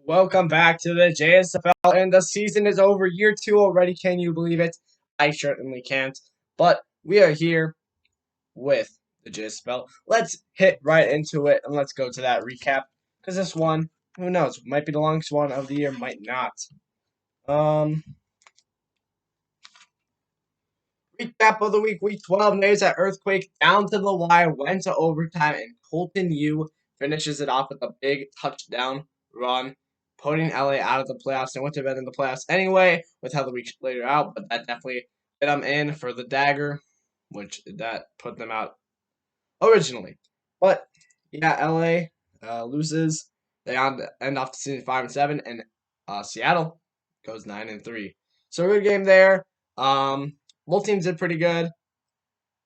Welcome back to the JSFL, and the season is over. Year 2 already. Can you believe it? I certainly can't. But we are here with the JSFL. Let's hit right into it, and let's go to that recap. Because this one, who knows, might be the longest one of the year, might not. Um, Recap of the week 12. Nays at Earthquake, down to the wire, went to overtime, and Colton Yu finishes it off with a big touchdown run, putting LA out of the playoffs. They went to bed in the playoffs anyway, with how the week later out, but that definitely put them in for the dagger, which that put them out originally. But yeah, LA loses. They end off the season 5-7, and Seattle goes 9-3. So good game there. Both teams did pretty good,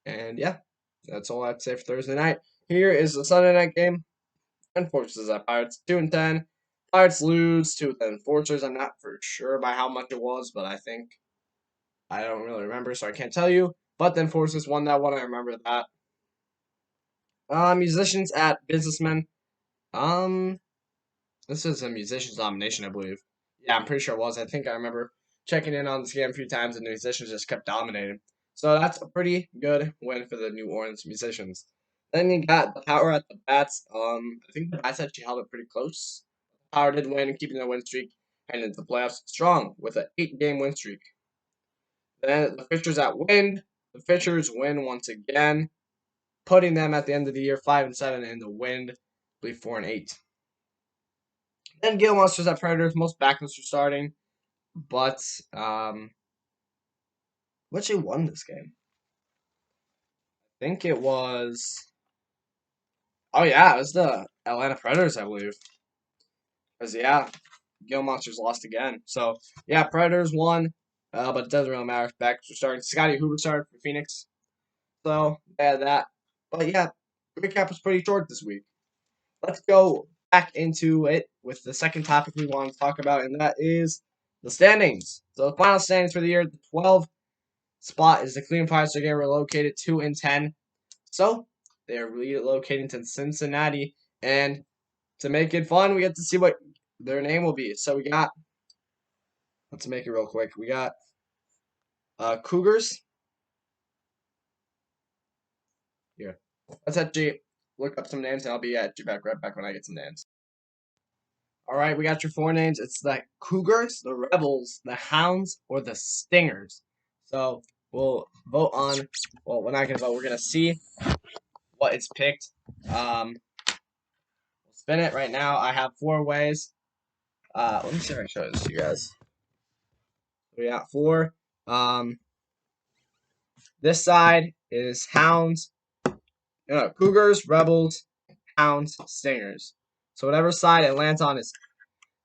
and yeah, that's all I have to say for Thursday night. Here is the Sunday night game. Enforcers at Pirates 2-10. Pirates lose to the Enforcers. I'm not for sure by how much it was, but I don't really remember, so I can't tell you. But the Enforcers won that one. I remember that. Musicians at Businessmen. This is a musicians nomination, I believe. Yeah, I'm pretty sure it was. I think I remember checking in on this game a few times, and the musicians just kept dominating. So that's a pretty good win for the New Orleans musicians. Then you got the Power at the Bats. I think the Bats actually held it pretty close. Power did win, keeping their win streak heading into the playoffs strong with an 8-game win streak. Then the Fishers at Wind. The Fishers win once again, putting them at the end of the year 5-7, and the Wind, I believe 4-8. Then Gale Monsters at Predators. Most backups are starting, but who actually won this game? I think it was. Oh yeah, it was the Atlanta Predators, I believe. Because yeah, Gale Monsters lost again. So yeah, Predators won, but it doesn't really matter. Backups are starting. Scotty Hoover started for Phoenix, so yeah, that. But yeah, recap was pretty short this week. Let's go back into it with the second topic we want to talk about, and that is the standings. So the final standings for the year, the 12th spot is the Cleveland Pirates. They're getting relocated 2-10. So they're relocating to Cincinnati, and to make it fun, we get to see what their name will be. So we got, let's make it real quick. We got Cougars. Here, let's actually look up some names, and I'll be at you right back when I get some names. All right, we got your 4 names. It's the Cougars, the Rebels, the Hounds, or the Stingers. So we'll vote on. Well, we're not gonna vote. We're gonna see what is picked. We'll spin it right now. I have 4 ways. Let me see if I can show this to you guys. We got 4. This side is Hounds, Cougars, Rebels, Hounds, Stingers. So whatever side it lands on is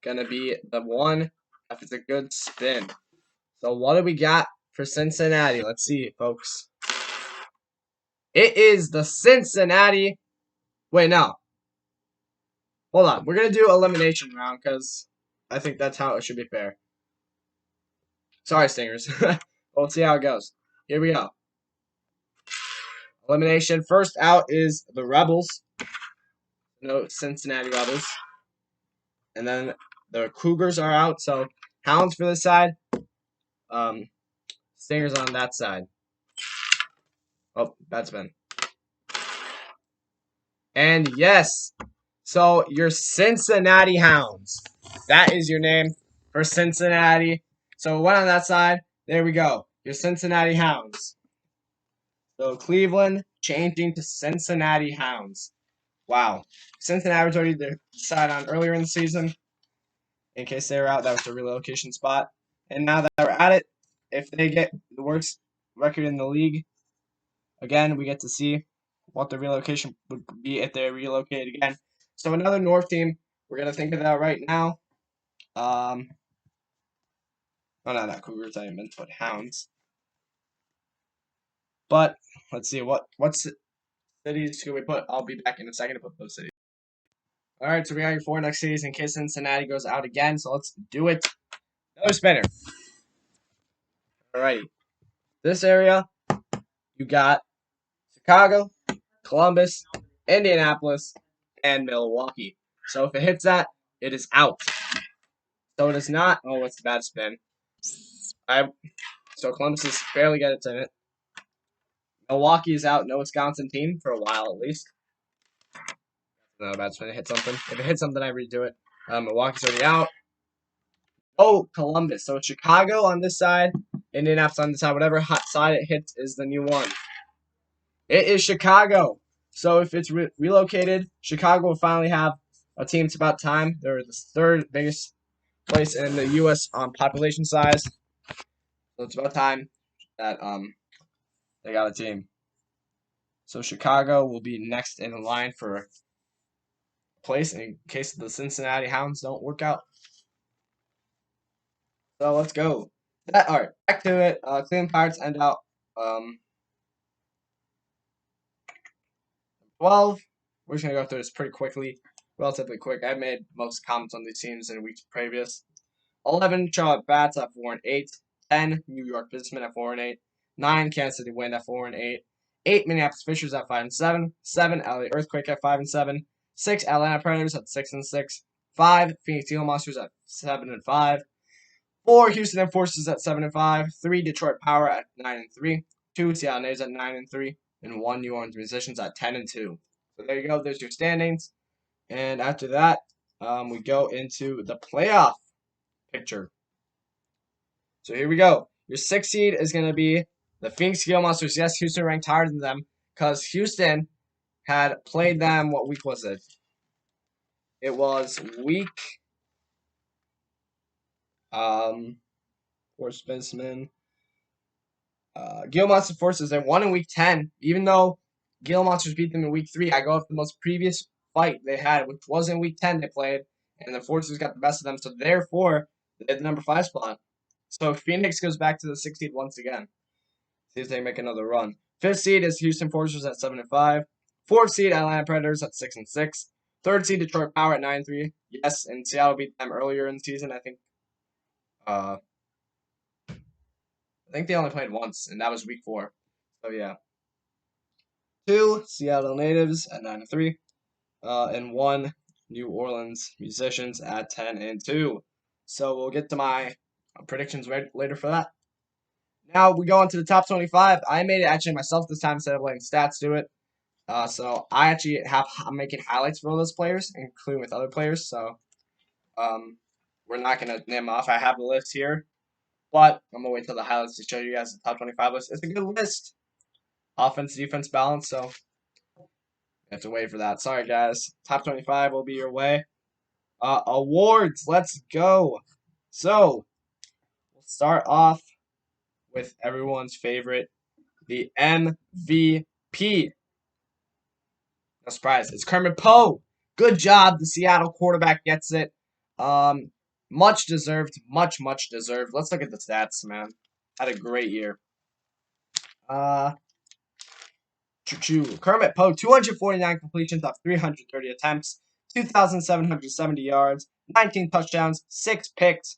gonna be the one if it's a good spin. So what do we got for Cincinnati? Let's see, folks. It is the Cincinnati. Wait, no. Hold on. We're gonna do elimination round because I think that's how it should be fair. Sorry, Stingers. We'll see how it goes. Here we go. Elimination. First out is the Rebels. No, Cincinnati Rebels. And then the Cougars are out. So Hounds for this side. Stingers on that side. Oh, bad spin. And yes, so your Cincinnati Hounds. That is your name for Cincinnati. So it went on that side. There we go. Your Cincinnati Hounds. So Cleveland changing to Cincinnati Hounds. Wow. Cincinnati was already decided on earlier in the season. In case they were out, that was the relocation spot. And now that we're at it, if they get the worst record in the league, again, we get to see what the relocation would be if they relocated again. So another North team, we're going to think of that right now. Oh, no, not Cougars, I meant to put Hounds. But let's see, what cities should we put? I'll be back in a second to put those cities. All right, so we got your 4 next cities in case Cincinnati goes out again. So let's do it. Another spinner. All righty. This area, you got Chicago, Columbus, Indianapolis, and Milwaukee. So if it hits that, it is out. So it is not. Oh, it's a bad spin. So Columbus is barely getting it in it. Milwaukee is out. No Wisconsin team for a while at least. Not a bad spin. It hit something. If it hits something, I redo it. Milwaukee's already out. Oh, Columbus. So Chicago on this side, Indianapolis on this side. Whatever hot side it hits is the new one. It is Chicago. So if it's relocated, Chicago will finally have a team. It's about time. They're the third biggest place in the U.S. on population size. So it's about time that they got a team. So Chicago will be next in line for a place in case the Cincinnati Hounds don't work out. So let's go. All right, back to it. Cleveland Pirates end out 12. We're just gonna go through this pretty quickly, relatively quick. I made most comments on these teams in weeks previous. 11 Charlotte Bats at 4-8. 10 New York Businessmen at 4-8. 9 Kansas City Wind at 4-8. 8 Minneapolis Fishers at 5-7. 7 LA Earthquake at 5-7. 6 Atlanta Predators at 6-6. 5 Phoenix Steel Monsters at 7-5. 4 Houston Enforcers at 7-5. 3 Detroit Power at 9-3. 2 Seattle Naves at 9-3. And 1 New Orleans Musicians at 10-2. So there you go. There's your standings. And after that, we go into the playoff picture. So here we go. Your 6th seed is going to be the Phoenix Steel Monsters. Yes, Houston ranked higher than them because Houston had played them. What week was it? It was week. Force Businessman. Gil Monster Forces. They won in week 10. Even though Gil Monsters beat them in week 3, I go off the most previous fight they had, which was in week 10 they played, and the Forces got the best of them. So therefore, they had the number 5 spot. So Phoenix goes back to the 6th seed once again. See if they make another run. 5th seed is Houston Foresters at 7-5. 4th seed Atlanta Predators at 6-6. 3rd seed Detroit Power at 9-3. Yes, and Seattle beat them earlier in the season. I think they only played once, and that was week 4. So yeah. 2 Seattle Natives at 9-3. And 1 New Orleans Musicians at 10-2. So we'll get to my predictions later for that. Now we go on to the top 25. I made it actually myself this time instead of letting stats do it. So I actually I'm making highlights for all those players, including with other players. So we're not gonna name them off. I have the list here, but I'm gonna wait till the highlights to show you guys the top 25 list. It's a good list, offense, defense, balance. So you have to wait for that. Sorry guys. Top 25 will be your way. Awards. Let's go. So we'll start off with everyone's favorite, the MVP. No surprise. It's Kermit Poe. Good job. The Seattle quarterback gets it. Much deserved. Much deserved. Let's look at the stats, man. Had a great year. Kermit Poe, 249 completions off 330 attempts, 2,770 yards, 19 touchdowns, 6 picks,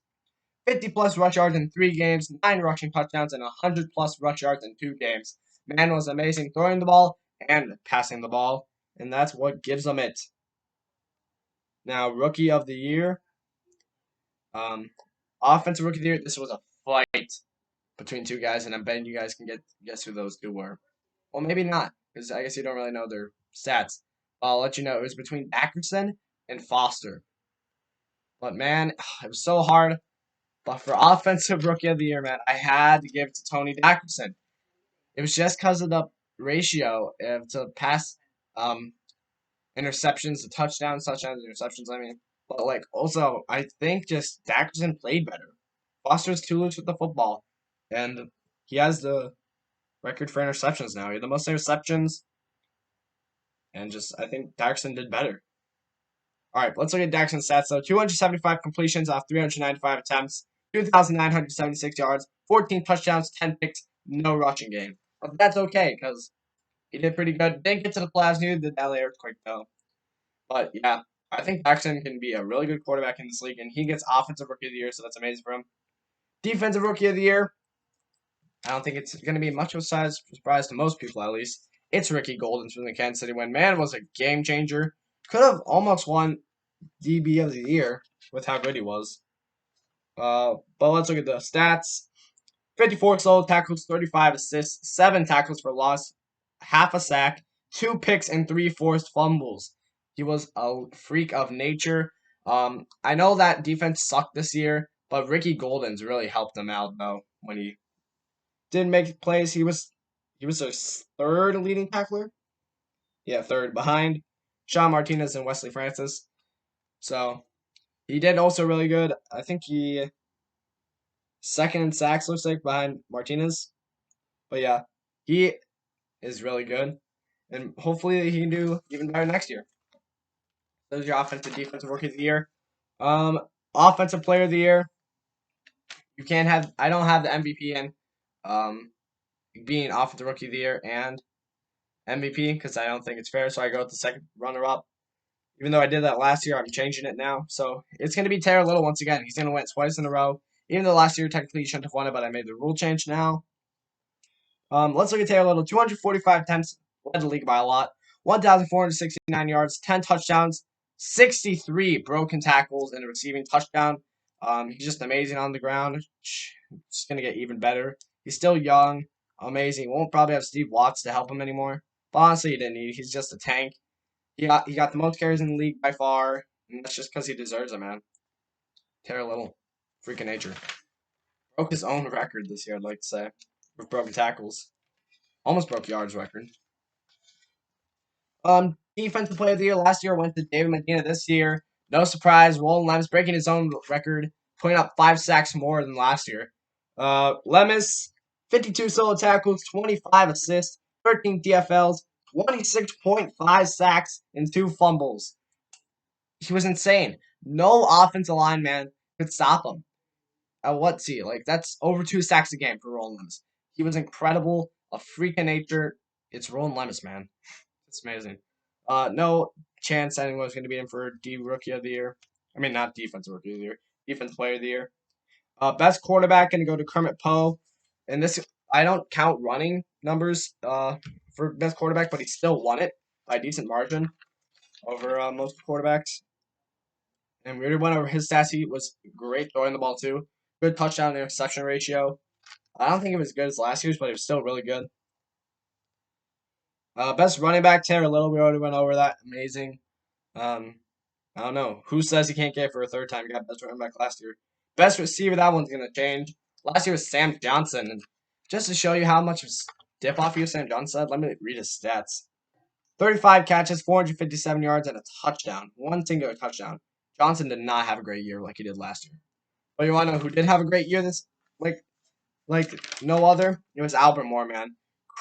50-plus rush yards in 3 games, 9 rushing touchdowns, and 100-plus rush yards in 2 games. Man was amazing throwing the ball and passing the ball, and that's what gives him it. Now, Rookie of the Year. Offensive Rookie of the Year, this was a fight between 2 guys, and I'm betting you guys can guess who those 2 were. Well, maybe not, because I guess you don't really know their stats. I'll let you know. It was between Dackerson and Foster. But, man, it was so hard. But for Offensive Rookie of the Year, man, I had to give it to Tony Dackerson. It was just because of the ratio to pass interceptions to touchdowns, interceptions, I mean. But, like, also, I think just Dackerson played better. Foster's too loose with the football. And he has the record for interceptions now. He had the most interceptions. And just, I think Dackerson did better. All right, let's look at Dackerson's stats. So 275 completions off 395 attempts, 2,976 yards, 14 touchdowns, 10 picks, no rushing game. But that's okay because he did pretty good. Didn't get to the playoffs, neither did the LA Earthquake, though. But yeah, I think Dackerson can be a really good quarterback in this league, and he gets Offensive Rookie of the Year, so that's amazing for him. Defensive Rookie of the Year, I don't think it's going to be much of a surprise to most people, at least. It's Ricky Golden from the Kansas City Wind. Man was a game changer. Could have almost won DB of the Year with how good he was. But let's look at the stats. 54 solo tackles, 35 assists, 7 tackles for loss, half a sack, 2 picks, and 3 forced fumbles. He was a freak of nature. I know that defense sucked this year, but Ricky Golden's really helped him out though when he didn't make plays. He was a third leading tackler. Yeah, third behind Sean Martinez and Wesley Francis. So he did also really good. I think he second in sacks looks like behind Martinez. But yeah, he is really good, and hopefully he can do even better next year. Those are your offensive defensive rookie of the year. Um, Offensive player of the year. You can't have. I don't have the MVP in, being offensive rookie of the year and MVP because I don't think it's fair. So I go with the second runner up. Even though I did that last year, I'm changing it now. So it's going to be Taylor Little once again. He's going to win twice in a row. Even though last year technically he shouldn't have won it, but I made the rule change now. Let's look at Taylor Little. 245 attempts, led the league by a lot. 1,469 yards, 10 touchdowns, 63 broken tackles, and a receiving touchdown. He's just amazing on the ground. He's going to get even better. He's still young, amazing. Won't probably have Steve Watts to help him anymore. But honestly, he didn't need. He's just a tank. He got the most carries in the league by far, and that's just because he deserves it, man. Taylor Little, freaking nature. Broke his own record this year, I'd like to say, with broken tackles. Almost broke Yard's record. Defensive player of the year last year went to David Medina. This year, no surprise, Roland Lemus breaking his own record, putting up 5 sacks more than last year. Lemus, 52 solo tackles, 25 assists, 13 TFLs, 26.5 sacks, and 2 fumbles. He was insane. No offensive line man could stop him. What's he like? That's over 2 sacks a game for Roland Lemus. He was incredible, a freak of nature. It's Roland Lemus, man. It's amazing. No chance anyone's going to be in for D Rookie of the Year. I mean, not Defensive Rookie of the Year. Defensive Player of the Year. Best quarterback going to go to Kermit Poe. And this, I don't count running numbers for best quarterback, but he still won it by a decent margin over most quarterbacks. And we already went over his stats. He was great throwing the ball too. Good touchdown interception ratio. I don't think it was as good as last year's, but it was still really good. Best running back, Taylor Little. We already went over that. Amazing. I don't know. Who says he can't get it for a third time? He got best running back last year. Best receiver, that one's going to change. Last year was Sam Johnson. And just to show you how much of a dip off you Sam Johnson had, let me read his stats. 35 catches, 457 yards, and a touchdown. One singular touchdown. Johnson did not have a great year like he did last year. But you want to know who did have a great year this, like no other? It was Albert Moore, man.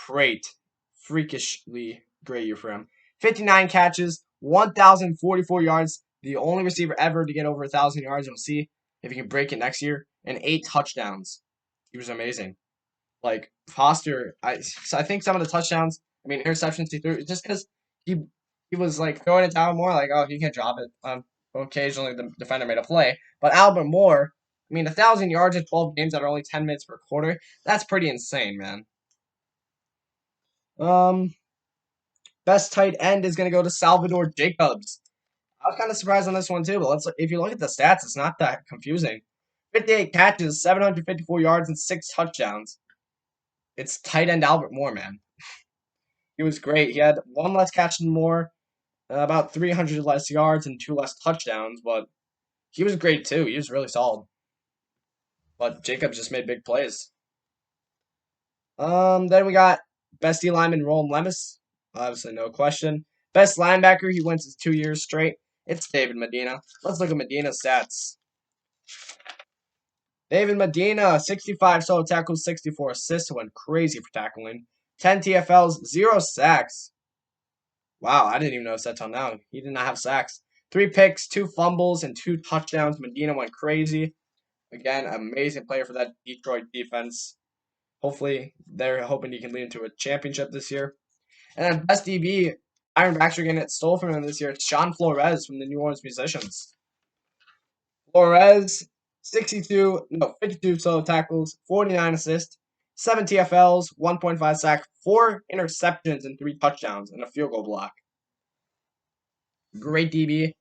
Great. Freakishly great year for him. 59 catches, 1,044 yards. The only receiver ever to get over 1,000 yards. You'll see if he can break it next year. And 8 touchdowns. He was amazing. Like Foster, I think some of the touchdowns, interceptions he threw, just because he was like throwing it down more, like, oh, he can't drop it. Occasionally the defender made a play, but Albert Moore, 1,000 yards in 12 games that are only 10 minutes per quarter. That's pretty insane, man. Best tight end is gonna go to Salvador Jacobs. I was kind of surprised on this one too, but if you look at the stats, it's not that confusing. 58 catches, 754 yards, and 6 touchdowns. It's tight end Albert Moore, man. He was great. He had 1 less catch than Moore, about 300 less yards, and 2 less touchdowns, but he was great too. He was really solid. But Jacobs just made big plays. Then we got best D lineman Roland Lemus. Obviously, no question. Best linebacker, he wins his 2 years straight. It's David Medina. Let's look at Medina's stats. David Medina, 65 solo tackles, 64 assists, went crazy for tackling. 10 TFLs, 0 sacks. Wow, I didn't even notice that till now. He did not have sacks. 3 picks, 2 fumbles, and 2 touchdowns. Medina went crazy. Again, amazing player for that Detroit defense. Hopefully, they're hoping he can lead into a championship this year. And then best DB, Iron Baxter getting it stole from him this year. It's Sean Flores from the New Orleans Musicians. Flores, 52 solo tackles, 49 assists, 7 TFLs, 1.5 sack, 4 interceptions, and 3 touchdowns, and a field goal block. Great DB.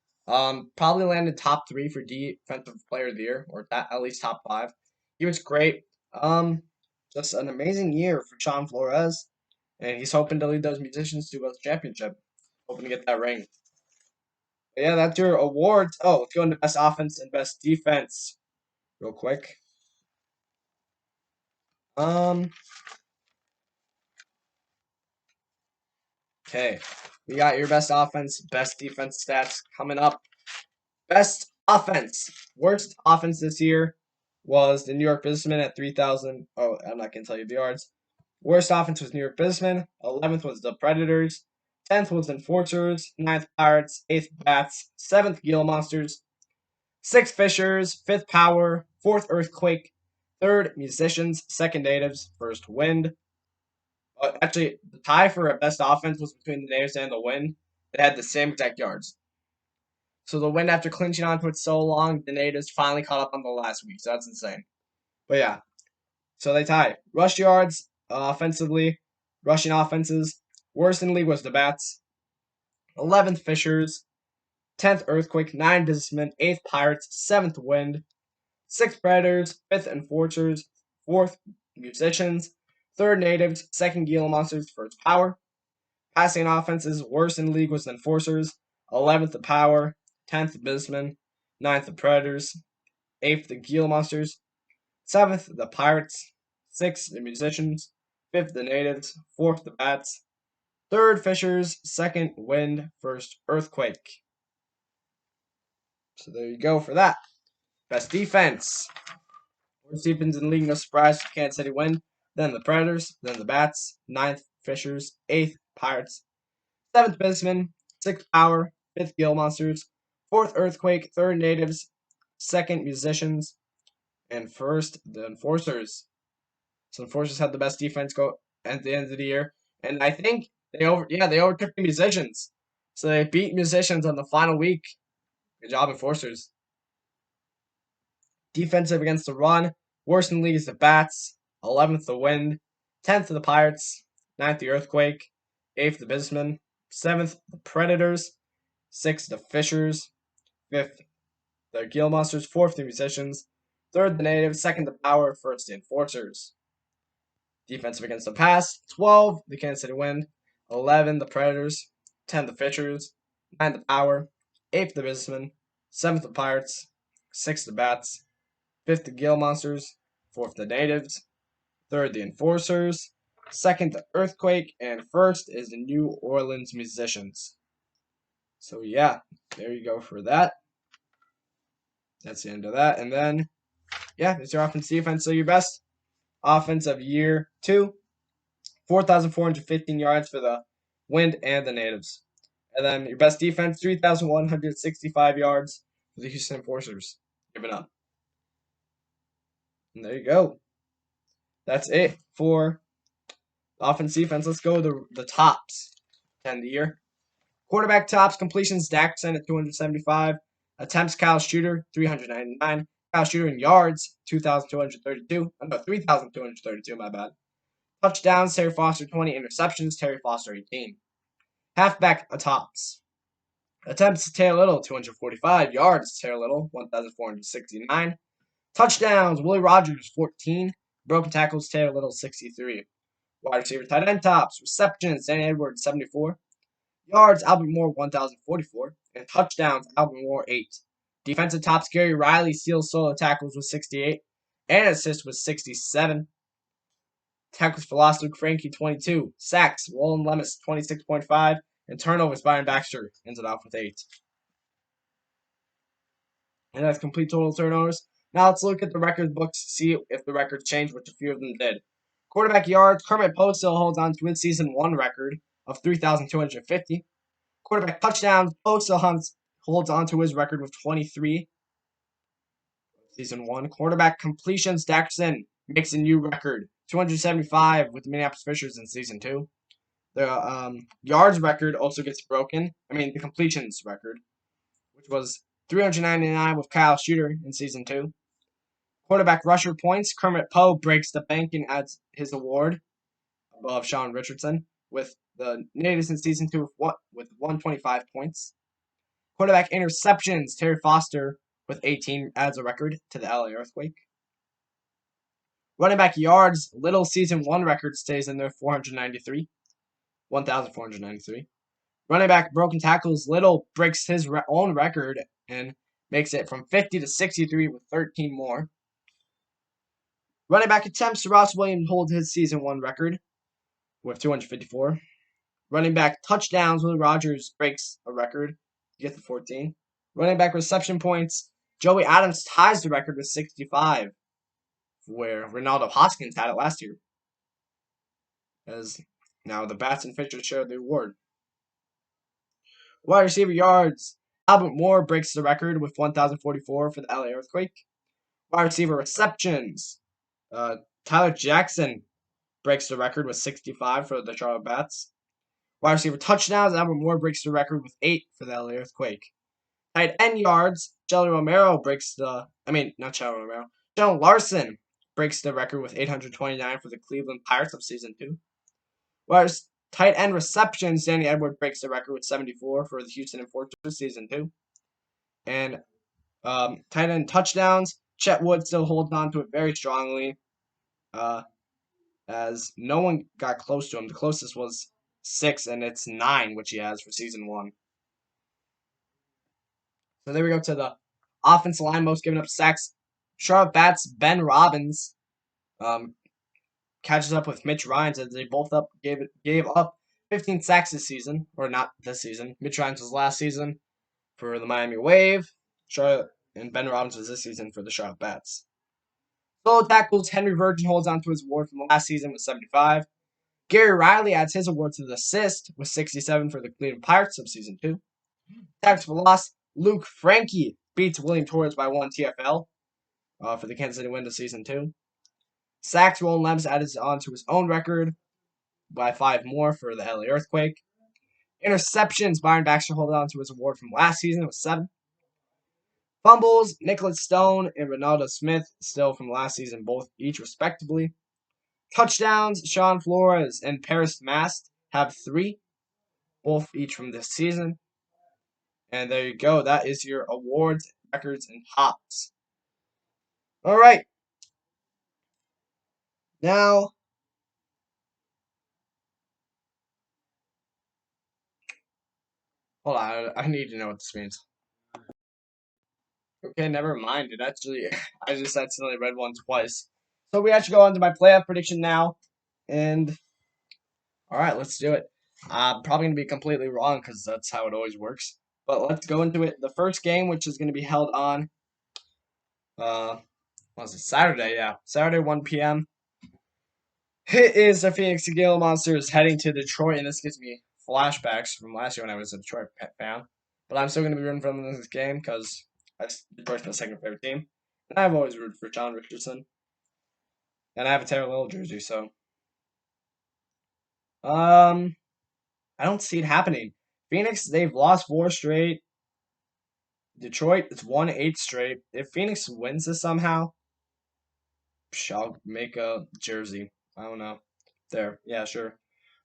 Probably landed top 3 for Defensive Player of the Year, or at least top 5. He was great. Just an amazing year for Sean Flores, and he's hoping to lead those musicians to a championship. Hoping to get that ring. But yeah, that's your awards. Oh, let's go into best offense and best defense real quick. Okay, we got your best offense, best defense stats coming up. Best offense. Worst offense this year was the New York Businessmen at 3,000. Oh, I'm not going to tell you the yards. Worst offense was New York Businessmen. 11th was the Predators. 10th was Enforcers. 9th Pirates. 8th Bats. 7th Gila Monsters. 6th Fishers. 5th Power. 4th Earthquake. 3rd Musicians. 2nd Natives. 1st Wind. Actually, the tie for a best offense was between the Natives and the Wind. They had the same exact yards. So the Wind, after clinching onto it so long, the Natives finally caught up on the last week. So that's insane. But yeah, so they tie. Rush yards, offensively, rushing offenses. Worst in the league was the Bats. 11th Fishers. 10th Earthquake. 9 Businessmen. 8th Pirates. 7th Wind. 6th Predators. 5th Enforcers. 4th Musicians. 3rd Natives. 2nd Gila Monsters. 1st Power. Passing offenses. Worst in the league was the Enforcers. 11th the Power. 10th the Businessmen. 9th the Predators. 8th the Gila Monsters. 7th the Pirates. 6th the Musicians. 5th the Natives. 4th the Bats. 3rd Fishers. 2nd Wind. 1st Earthquake. So there you go for that. Best defense. Worst defense in the league, no surprise. Kansas City Wind. Then the Predators. Then the Bats. 9th Fishers. 8th Pirates. 7th Businessmen. 6th Power. 5th Gila Monsters. 4th Earthquake. 3rd Natives. 2nd Musicians. And 1st the Enforcers. So Enforcers had the best defense go at the end of the year. And I think they overtook the Musicians. So they beat Musicians on the final week. Good job, Enforcers. Defensive against the run. Worst in the league is the Bats. 11th the Wind. 10th the Pirates. 9th the Earthquake. 8th the Businessmen. 7th the Predators. 6th the Fishers. 5th the Gila Monsters. 4th the Musicians. 3rd the Natives. 2nd the Power. 1st the Enforcers. Defensive against the pass. 12 the Kansas City Wind. 11 the Predators. 10 the Fishers. 9 the Power. 8th the Businessmen. 7th the Pirates. 6th the Bats. 5th the Gila Monsters. 4th the Natives. 3rd the Enforcers. 2nd the Earthquake. And 1st is the New Orleans Musicians. So yeah, there you go for that. That's the end of that. And then, yeah, it's your offense defense. So your best offense of year 2, 4,415 yards for the Wind and the Natives. And then your best defense, 3,165 yards for the Houston Enforcers. Give it up. And there you go. That's it for the offense defense. Let's go to the tops. To end the year. Quarterback tops, completions, Daxon at 275. Attempts, Kyle Shooter, 399. Kyle Shooter in yards, 2,232. No, 3,232, my bad. Touchdowns, Terry Foster, 20. Interceptions, Terry Foster, 18. Halfback tops. Attempts, Taylor Little, 245. Yards, Taylor Little, 1,469. Touchdowns, Willie Rogers, 14. Broken tackles, Taylor Little, 63. Wide receiver tight end tops. Receptions, Danny Edwards, 74. Yards, Albert Moore, 1,044. And touchdowns, Albert Moore, 8. Defensive tops, Gary Riley, steals solo tackles with 68. And assists with 67. Tackles for loss, Luke Frankie, 22. Sacks, Roland Lemus, 26.5. And turnovers, Byron Baxter ends it off with 8. And that's complete total turnovers. Now let's look at the record books, see if the records changed, which a few of them did. Quarterback yards, Kermit Poe still holds on to his season 1 record of 3,250. Quarterback touchdowns, Poe still holds on to his record with 23. Season 1. Quarterback completions, Daxon makes a new record, 275 with the Minneapolis Fishers in season 2. The yards record also gets broken. The completions record, which was 399 with Kyle Shooter in season 2. Quarterback rusher points, Kermit Poe breaks the bank and adds his award above Sean Richardson with the Natives in season 2 with 125 points. Quarterback interceptions, Terry Foster with 18 adds a record to the LA Earthquake. Running back yards, Little season 1 record stays in there, 1,493. Running back broken tackles, Little breaks his own record and makes it from 50 to 63 with 13 more. Running back attempts, Ross Williams holds his season 1 record with 254. Running back touchdowns, Will Rogers breaks a record. He gets the 14. Running back reception points, Joey Adams ties the record with 65, where Ronaldo Hoskins had it last year. As now the Bats and Fisher share the award. Wide receiver yards, Albert Moore breaks the record with 1,044 for the LA Earthquake. Wide receiver receptions, Tyler Jackson breaks the record with 65 for the Charlotte Bats. Wide receiver touchdowns, Albert Moore breaks the record with 8 for the LA Earthquake. Tight end yards, Sheldon Larson breaks the record with 829 for the Cleveland Pirates of Season 2. Whereas tight end receptions, Danny Edwards breaks the record with 74 for the Houston Enforcers Season 2. And tight end touchdowns, Chet Wood still holds on to it very strongly, as no one got close to him. The closest was 6, and it's 9, which he has for Season 1. So there we go to the offensive line most given up sacks. Charlotte Bats, Ben Robbins catches up with Mitch Ryans as they both gave up 15 sacks this season, or not this season. Mitch Ryans was last season for the Miami Wave. Charlotte and Ben Robbins was this season for the Charlotte Bats. Solo tackles, Henry Virgin holds on to his award from last season with 75. Gary Riley adds his award to the assist with 67 for the Cleveland Pirates of Season 2. Tackles for loss, Luke Frankie beats William Torres by 1 TFL for the Kansas City win to Season 2. Sacks, Roland Lems added on to his own record by 5 more for the LA Earthquake. Interceptions, Byron Baxter held on to his award from last season with 7. Fumbles, Nicholas Stone and Ronaldo Smith, still from last season, both each respectively. Touchdowns, Sean Flores and Paris Mast have 3, both each from this season. And there you go. That is your awards, records, and hops. All right. Now, hold on. I need to know what this means. Okay, never mind. It actually, I just accidentally read one twice. So we actually go on to my playoff prediction now. And, all right, let's do it. I'm probably going to be completely wrong because that's how it always works. But let's go into it. The first game, which is going to be held on, what was it, Saturday? Yeah, Saturday, 1 p.m. It is the Phoenix Gale Monsters heading to Detroit, and this gives me flashbacks from last year when I was a Detroit fan. But I'm still going to be rooting for them in this game because Detroit's my second favorite team. And I've always rooted for John Richardson. And I have a Taylor Little jersey, so. I don't see it happening. Phoenix, they've lost 4 straight. Detroit, it's won 8 straight. If Phoenix wins this somehow, I'll make a jersey. I don't know. There. Yeah, sure.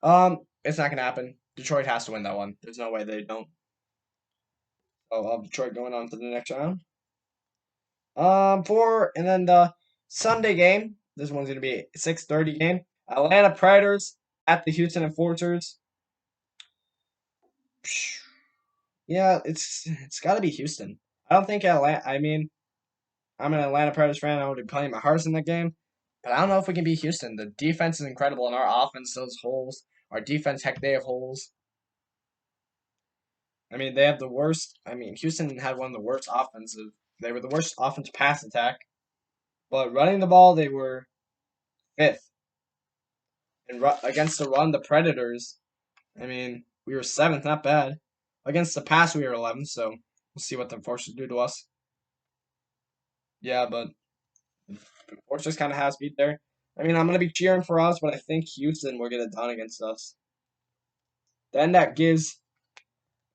It's not gonna happen. Detroit has to win that one. There's no way they don't. Oh, I'll have Detroit going on to the next round. And then the Sunday game. This one's gonna be a 6:30 game. Atlanta Predators at the Houston Enforcers. Yeah, it's gotta be Houston. I don't think Atlanta. I mean, I'm an Atlanta Predators fan. I would be playing my heart in that game. But I don't know if we can beat Houston. The defense is incredible, and our offense fills holes. Our defense, heck, they have holes. I mean, they have the worst. I mean, Houston had one of the worst offensive. They were the worst offensive pass attack. But running the ball, they were 5th. And against the run, the Predators, I mean, we were 7th, not bad. Against the pass, we were 11th, so we'll see what the Enforcers do to us. Yeah, but the Enforcers kind of has beat there. I mean, I'm going to be cheering for us, but I think Houston will get it done against us. Then that gives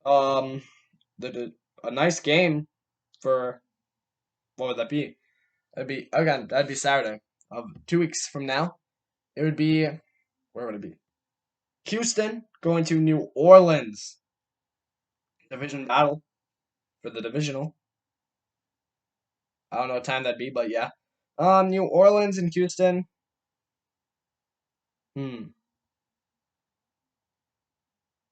a nice game for, what would that be? That'd be Saturday of 2 weeks from now. It would be, where would it be? Houston going to New Orleans. Division battle. for the divisional. I don't know what time that'd be, but yeah. New Orleans and Houston. Hmm.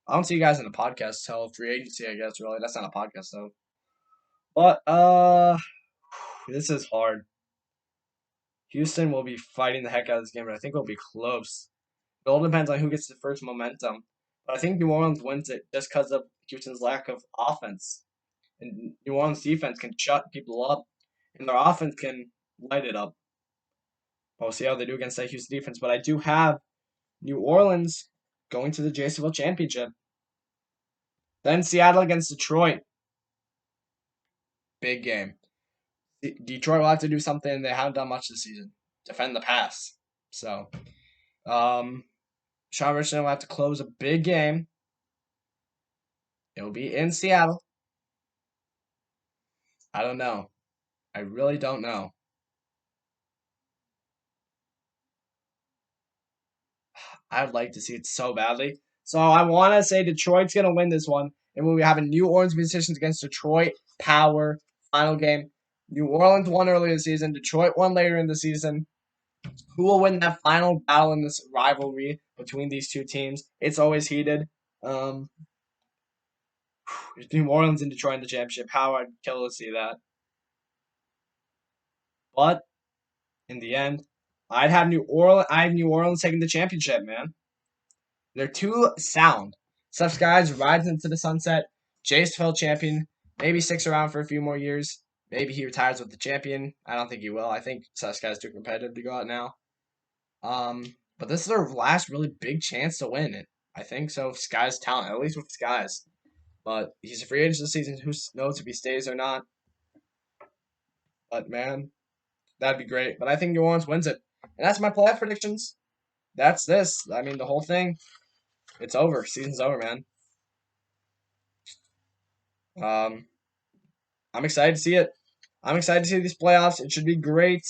I don't see you guys in the podcast till free agency, I guess, really. That's not a podcast though. But this is hard. Houston will be fighting the heck out of this game, but I think it'll be close. It all depends on who gets the first momentum. But I think New Orleans wins it just because of Houston's lack of offense. And New Orleans defense can shut people up, and their offense can light it up. We'll see how they do against that Houston defense. But I do have New Orleans going to the JCVille championship. Then Seattle against Detroit. Big game. Detroit will have to do something they haven't done much this season. Defend the pass. So, Sean Richardson will have to close a big game. It will be in Seattle. I don't know. I really don't know. I'd like to see it so badly. So I want to say Detroit's going to win this one. And when we have a New Orleans Musicians against Detroit Power final game. New Orleans won earlier this season. Detroit won later in the season. Who will win that final battle in this rivalry between these two teams? It's always heated. New Orleans and Detroit in the championship. How I'd kill to see that. But in the end, I'd have New Orleans. I have New Orleans taking the championship, man. They're too sound. Such guys rides into the sunset. Jace fell champion. Maybe sticks around for a few more years. Maybe he retires with the champion. I don't think he will. I think such guys too competitive to go out now. But this is their last really big chance to win it. I think so. Sky's talent, at least with Skies. But he's a free agent this season. Who knows if he stays or not? But man, that'd be great. But I think New Orleans wins it. And that's my playoff predictions. That's this. I mean, the whole thing. It's over. Season's over, man. I'm excited to see it. I'm excited to see these playoffs. It should be great.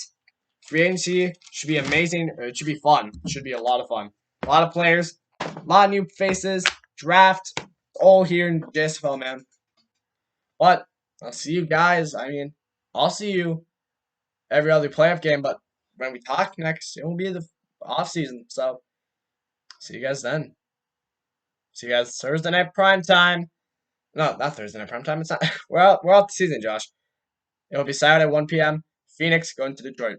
Free agency should be amazing. It should be fun. It should be a lot of fun. A lot of players, a lot of new faces, draft, all here in JSFL, man. But I'll see you guys. I mean, I'll see you every other playoff game. But when we talk next, it will be the off season. So see you guys then. See you guys Thursday night prime time. No, not Thursday night prime time. It's not. We're out the season, Josh. It will be Saturday 1 p.m. Phoenix going to Detroit.